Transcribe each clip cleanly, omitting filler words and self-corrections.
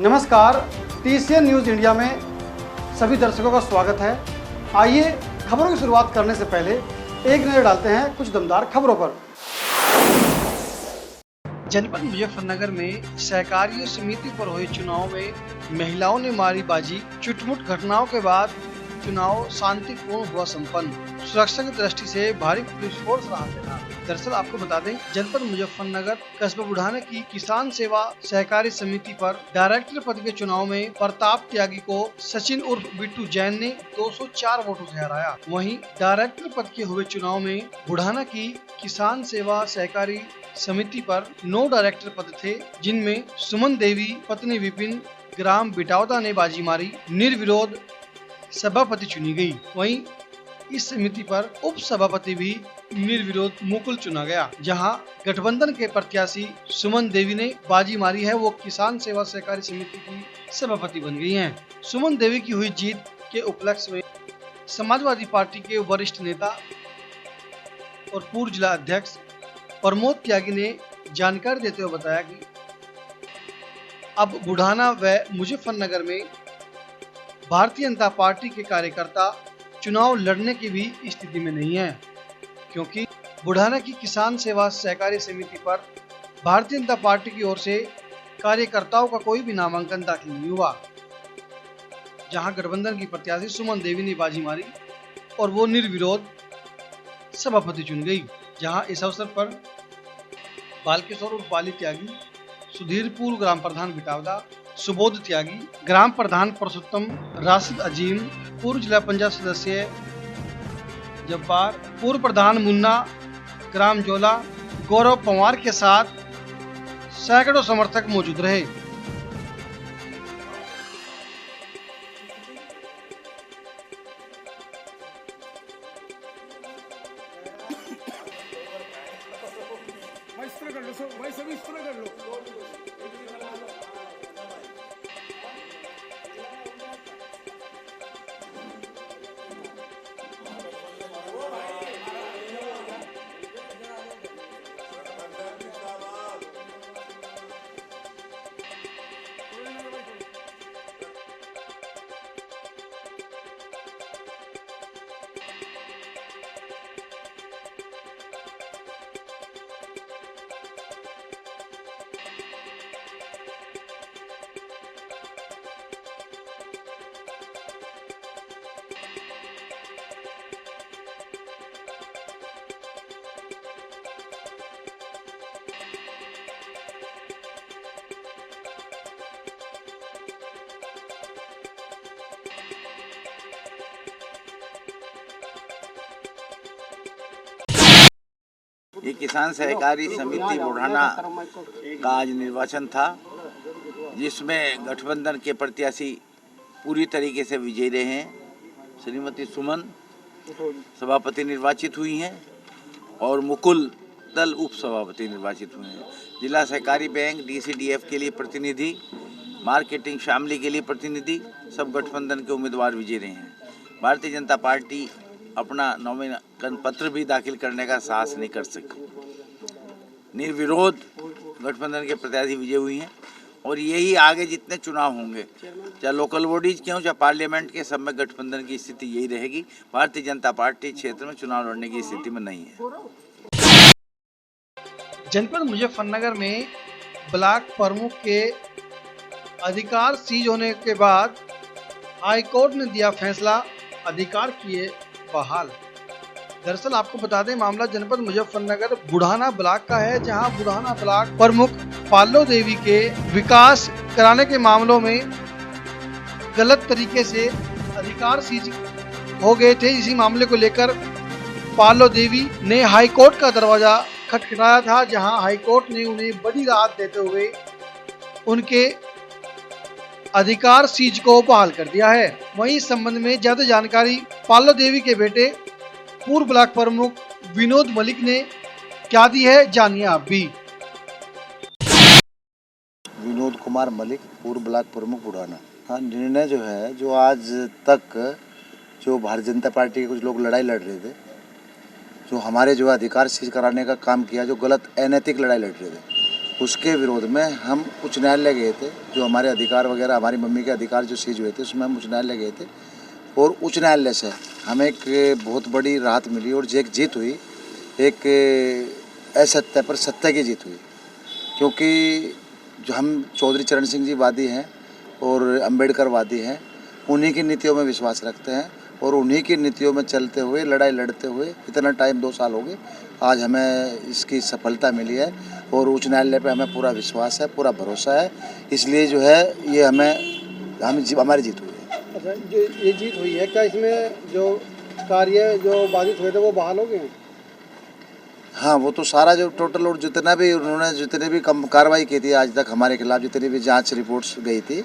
नमस्कार, TCN news India में सभी दर्शकों का स्वागत है। आइए खबरों की शुरुआत करने से पहले एक नज़र डालते हैं कुछ दमदार खबरों पर। जनपद मुजफ्फरनगर में सहकारियों समिति पर हुए चुनाव में महिलाओं ने मारी बाजी। चुटमुट घटनाओं के बाद चुनाव शांतिपूर्ण हुआ संपन्न। सुरक्षा की दृष्टि से भारी पुलिस फोर्स रहा था। दरअसल आपको बता दें, जनपद मुजफ्फरनगर कस्बा बुढ़ाना की किसान सेवा सहकारी समिति पर डायरेक्टर पद के चुनाव में प्रताप त्यागी को सचिन उर्फ बिट्टू जैन ने 204 वोटों से हराया। वहीं डायरेक्टर पद के हुए चुनाव में बुढ़ाना की किसान सेवा सहकारी समिति पर 9 डायरेक्टर पद थे, जिनमें सुमन देवी पत्नी विपिन ग्राम बिटावदा ने बाजी मारी। निर्विरोध सभापति चुनी गई। वहीं इस समिति पर उप सभापति भी निर्विरोध मुकुल चुना गया। जहां गठबंधन के प्रत्याशी सुमन देवी ने बाजी मारी है, वो किसान सेवा सहकारी समिति की सभापति बन गई हैं। सुमन देवी की हुई जीत के उपलक्ष्य में समाजवादी पार्टी के वरिष्ठ नेता और पूर्व जिला अध्यक्ष प्रमोद त्यागी ने जानकारी देते हुए बताया कि अब बुढ़ाना व मुजफ्फरनगर में भारतीय जनता पार्टी के कार्यकर्ता चुनाव लड़ने की भी स्थिति में नहीं है, क्योंकि बुढ़ाना की किसान सेवा सहकारी समिति पर भारतीय जनता पार्टी की ओर से कार्यकर्ताओं का कोई भी नामांकन दाखिल नहीं हुआ। जहां गठबंधन की प्रत्याशी सुमन देवी ने बाजी मारी और वो निर्विरोध सभापति चुन गई। जहां इस अवसर पर बालकिशोर उर्फ बाली त्यागी, सुधीरपुर ग्राम प्रधान बिटावदा, सुबोध त्यागी, ग्राम प्रधान पुरुषोत्तम, राशिद अजीम, पूर्व जिला पंचायत सदस्य जब्बार, पूर्व प्रधान मुन्ना, ग्राम जोला, गौरव पवार के साथ सैकड़ों समर्थक मौजूद रहे। ये किसान सहकारी समिति बुढ़ाना का आज निर्वाचन था, जिसमें गठबंधन के प्रत्याशी पूरी तरीके से विजयी रहे हैं। श्रीमती सुमन सभापति निर्वाचित हुई हैं और मुकुल दल उप सभापति निर्वाचित हुए हैं। जिला सहकारी बैंक DCDF के लिए प्रतिनिधि, मार्केटिंग शामली के लिए प्रतिनिधि, सब गठबंधन के उम्मीदवार विजयी रहे हैं। भारतीय जनता पार्टी अपना नामांकन पत्र भी दाखिल करने का साहस नहीं कर सकी। निर्विरोध गठबंधन के प्रत्याशी विजय हुई हैं और यही आगे जितने चुनाव होंगे, चाहे लोकल बॉडीज के हों चाहे पार्लियामेंट के, सब में गठबंधन की स्थिति यही रहेगी। भारतीय जनता पार्टी क्षेत्र में चुनाव लड़ने की स्थिति में नहीं है। जनपद मुजफ्फरनगर में ब्लॉक प्रमुख के अधिकार सीज होने के बाद हाईकोर्ट ने दिया फैसला, अधिकार किए बहाल। दरअसल आपको बता दें, मामला जनपद मुजफ्फरनगर बुढ़ाना ब्लॉक का है, जहां बुढ़ाना ब्लॉक प्रमुख पालो देवी के विकास कराने के मामलों में गलत तरीके से अधिकार सीज हो गए थे। इसी मामले को लेकर पालो देवी ने हाईकोर्ट का दरवाजा खटखटाया था, जहां हाईकोर्ट ने उन्हें बड़ी राहत देते हुए उनके अधिकार सीज को बहाल कर दिया है। वहीं इस संबंध में ज्यादा जानकारी पालो देवी के बेटे पूर्व ब्लॉक प्रमुख विनोद मलिक ने क्या दी है, जानिए आप भी। विनोद कुमार मलिक, पूर्व ब्लॉक प्रमुख बुढ़ाना। हाँ, निर्णय जो है, जो आज तक जो भारतीय जनता पार्टी के कुछ लोग लड़ाई लड़ रहे थे, जो हमारे जो अधिकार सीज कराने का काम किया, जो गलत अनैतिक लड़ाई लड़ रहे थे, उसके विरोध में हम उच्च न्यायालय गए थे। जो हमारे अधिकार वगैरह, हमारी मम्मी के अधिकार जो सीज हुए थे, उसमें हम उच्च न्यायालय गए थे और उच्च न्यायालय से हमें एक बहुत बड़ी राहत मिली और एक जीत हुई, एक असत्य पर सत्य की जीत हुई। क्योंकि जो हम चौधरी चरण सिंह जी वादी हैं और अंबेडकर वादी हैं, उन्हीं की नीतियों में विश्वास रखते हैं और उन्हीं की नीतियों में चलते हुए, लड़ाई लड़ते हुए इतना टाइम 2 साल हो गए, आज हमें इसकी सफलता मिली है और उच्च न्यायालय पे हमें पूरा विश्वास है, पूरा भरोसा है। इसलिए जो है ये हमारी जीत हुई है। अच्छा, जो ये जीत हुई है, क्या इसमें जो कार्य जो बाधित हुए थे वो बहाल हो गए हैं? हाँ, वो तो सारा जो टोटल और जितने भी कार्रवाई की थी आज तक हमारे खिलाफ, जितनी भी जांच रिपोर्ट्स गई थी,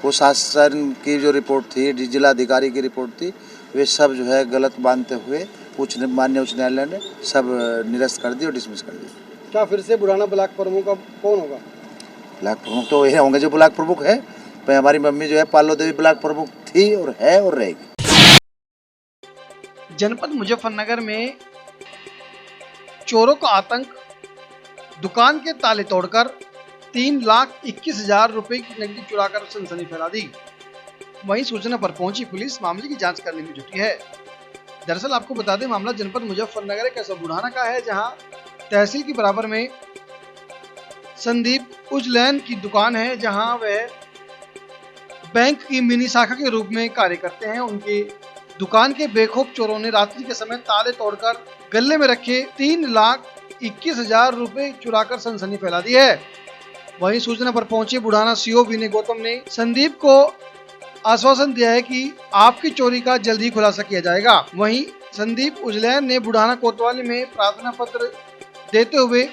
वो शासन की जो रिपोर्ट थी, जिला अधिकारी की रिपोर्ट थी, वे सब जो है गलत मानते हुए माननीय उच्च न्यायालय ने सब निरस्त कर दी और डिसमिस कर दी। क्या फिर से बुढ़ाना ब्लॉक प्रमुख अब कौन होगा? ब्लॉक प्रमुख तो ये होंगे जो ब्लॉक प्रमुख है। पर हमारी मम्मी जो है पालो देवी ब्लॉक प्रमुख थी और है और रहेगी। जनपद मुजफ्फरनगर में चोरों का आतंक, दुकान के ताले तोड़कर 3,21,000 रुपए की नकदी चुराकर सनसनी फैला दी। वहीं सूचना पर पहुंची पुलिस मामले की जांच करने में जुटी है। दरअसल आपको बता दें, मामला जनपद मुजफ्फरनगर के ऐसा बुढ़ाना का है, जहां तहसील के बराबर में संदीप उजलैन की दुकान है, जहां वह बैंक की मिनी शाखा के रूप में कार्य करते हैं। उनकी दुकान के बेखौफ चोरों ने रात्रि के समय ताले तोड़कर गले में रखे 3,21,000 रुपए चुराकर सनसनी फैला दी है। वहीं सूचना पर पहुंचे बुढ़ाना सीओ विनय गौतम ने संदीप को आश्वासन दिया है कि आपकी चोरी का जल्द ही खुलासा किया जाएगा। वहीं संदीप उजलैन ने बुढ़ाना कोतवाली में प्रार्थना पत्र देते हुए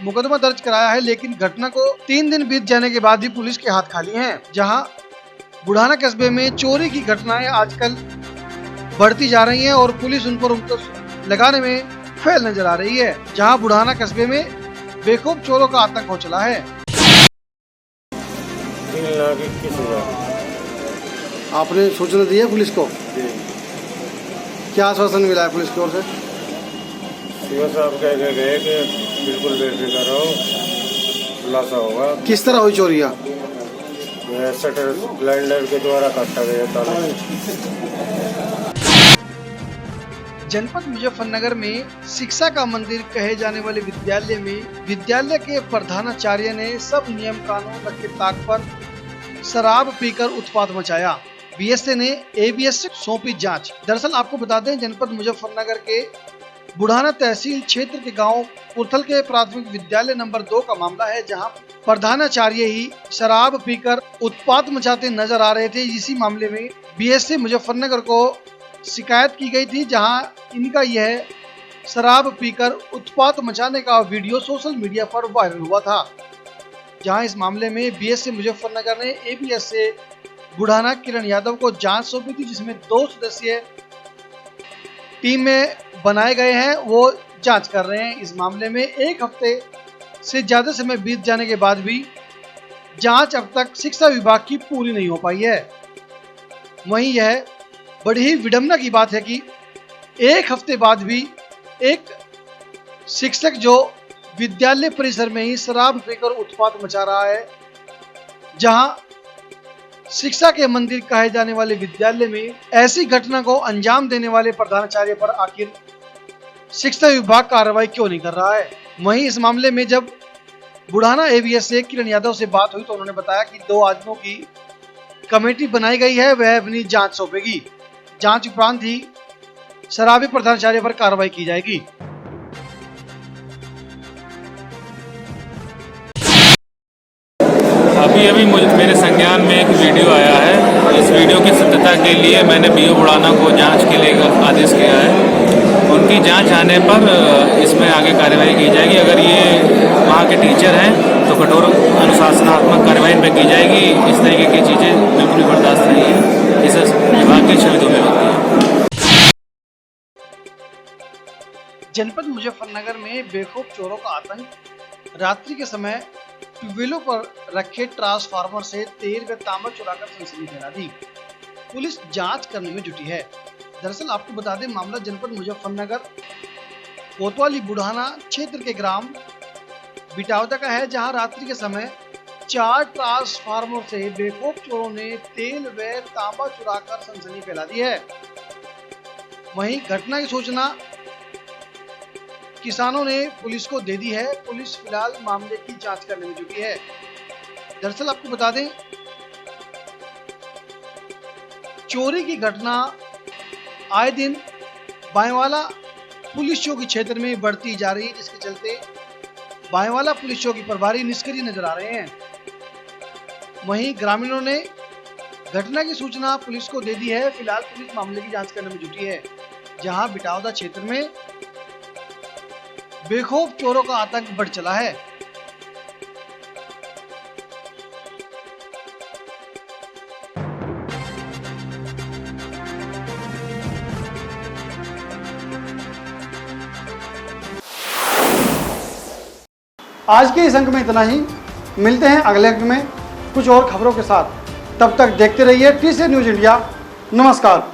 मुकदमा दर्ज कराया है, लेकिन घटना को 3 दिन बीत जाने के बाद भी पुलिस के हाथ खाली हैं। जहां बुढ़ाना कस्बे में चोरी की घटनाएं आजकल बढ़ती जा रही हैं और पुलिस उन पर लगाने में फेल नजर आ रही है। जहां बुढ़ाना कस्बे में बेखौफ चोरों का आतंक हो चला है। 3,21,000 आपने सूचना दी है पुलिस को? क्या आश्वासन मिला है पुलिस की ओर से? सीओ साहब कह के गए कि बिल्कुल बेफिक्र रहो, खुलासा होगा। किस तरह हुई चोरियां? शटर ग्राइंडर के द्वारा काटा गया ताला। जनपद मुजफ्फरनगर में शिक्षा का मंदिर कहे जाने वाले विद्यालय में विद्यालय के प्रधानाचार्य ने सब नियम कानून रखे ताक पर शराब पीकर उत्पात मचाया। बीएसए ने एबीएस से सौंपी जांच। दरअसल आपको बता दें, जनपद मुजफ्फरनगर के बुढ़ाना तहसील क्षेत्र के गांव पुरथल के प्राथमिक विद्यालय नंबर 2 का मामला है, जहां प्रधानाचार्य ही शराब पीकर उत्पात मचाते नजर आ रहे थे। इसी मामले में बीएसए मुजफ्फरनगर को शिकायत की गई थी, जहां इनका यह शराब पीकर उत्पात मचाने का वीडियो सोशल मीडिया पर वायरल हुआ था। जहां इस मामले में बीएसए मुजफ्फरनगर ने एबीएस से बुढ़ाना किरण यादव को जांच सौंपी थी, जिसमें 2 सदस्यीय टीम में बनाए गए हैं, वो जांच कर रहे हैं। इस मामले में 1 हफ्ते से ज्यादा समय बीत जाने के बाद भी जांच अब तक शिक्षा विभाग की पूरी नहीं हो पाई है। वहीं यह बड़ी ही विडंबना की बात है कि 1 हफ्ते बाद भी एक शिक्षक जो विद्यालय परिसर में ही शराब पीकर उत्पात मचा रहा है, जहां शिक्षा के मंदिर कहे जाने वाले विद्यालय में ऐसी घटना को अंजाम देने वाले प्रधानाचार्य पर आखिर शिक्षा विभाग कार्रवाई क्यों नहीं कर रहा है। वहीं इस मामले में जब बुढ़ाना एबीएस से किरण यादव से बात हुई तो उन्होंने बताया कि 2 आदमियों की कमेटी बनाई गई है, वह अपनी जांच सौंपेगी। जांच उपरांत ही शराबी प्रधानाचार्य पर कार्रवाई की जाएगी। अभी मेरे संज्ञान में एक वीडियो आया है। इस वीडियो की सत्यता के लिए मैंने बीओ बुढ़ाना को जांच के लिए आदेश किया है। उनकी जांच आने पर इसमें आगे कार्रवाई की जाएगी। अगर ये वहाँ के टीचर हैं तो कठोर अनुशासनात्मक कार्रवाई पे की जाएगी। इस तरीके की चीज़ें बिल्कुल भी बर्दाश्त नहीं है, इस विभाग के छवियों में होती है। जनपद मुजफ्फरनगर में बेखौफ चोरों का आतंक। रात्रि के समय ट्यूबवेलों पर रखे ट्रांसफार्मर से तेल व तांबा चुराकर सनसनी फैला दी। पुलिस जांच करने में जुटी है। दरअसल आपको बता दें, मामला जनपद मुजफ्फरनगर कोतवाली बुढ़ाना क्षेत्र के ग्राम बिटावदा का है, जहां रात्रि के समय 4 ट्रांसफार्मर से बेखौफ चोरों ने तेल व तांबा चुराकर सनसनी फैला दी है। वहीं घटना की सूचना किसानों ने पुलिस को दे दी है। पुलिस फिलहाल मामले की जांच करने में जुटी है। दरअसल आपको बता दें, चोरी की घटना आए दिन बाएवाला पुलिस चौकी क्षेत्र में बढ़ती जा रही है, जिसके चलते बाएवाला पुलिस चौकी प्रभारी निष्क्रिय नजर आ रहे हैं। वहीं ग्रामीणों ने घटना की सूचना पुलिस को दे दी है। फिलहाल पुलिस मामले की जांच करने में जुटी है, जहां बिटावदा क्षेत्र में बेखौफ चोरों का आतंक बढ़ चला है। आज के इस अंक में इतना ही। मिलते हैं अगले अंक में कुछ और खबरों के साथ। तब तक देखते रहिए TCN न्यूज़ इंडिया। नमस्कार।